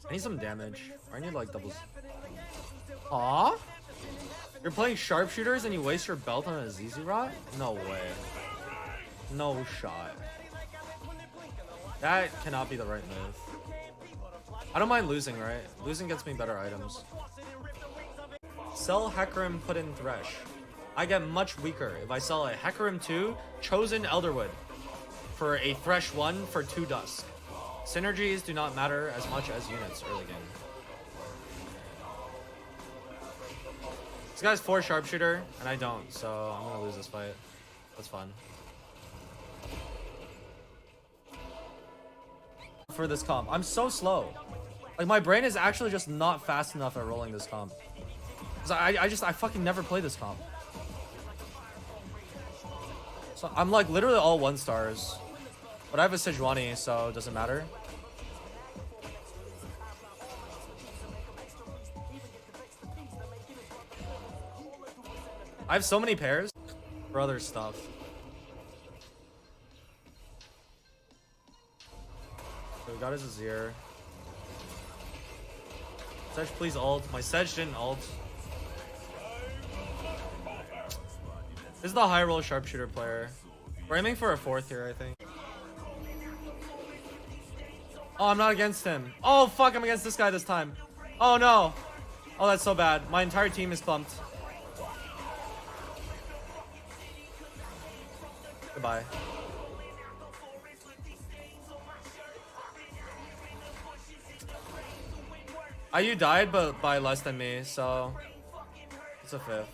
I need some damage. I need like doubles. Aw? You're playing sharpshooters and you waste your belt on a Zzrot? No way. No shot. That cannot be the right move. I don't mind losing, right? Losing gets me better items. Sell Hecarim, put in Thresh. I get much weaker if I sell a Hecarim 2, Chosen Elderwood, for a Thresh 1 for 2 Dusk. Synergies do not matter as much as units early game. This guy's 4 sharpshooter, and I don't, so I'm gonna lose this fight. That's fun. For this comp, I'm so slow. Like, my brain is actually just not fast enough at rolling this comp. I fucking never play this comp. So I'm like literally all 1 stars. But I have a Sejuani, so it doesn't matter. I have so many pairs for other stuff. So we got his Azir. Sedge, please ult. My Sedge didn't ult. This is the high roll sharpshooter player. We're aiming for a 4th here, I think. Oh, I'm not against him. Oh, fuck, I'm against this guy this time. Oh, no. Oh, that's so bad. My entire team is clumped. Goodbye. IU died, but by less than me, so it's a 5th.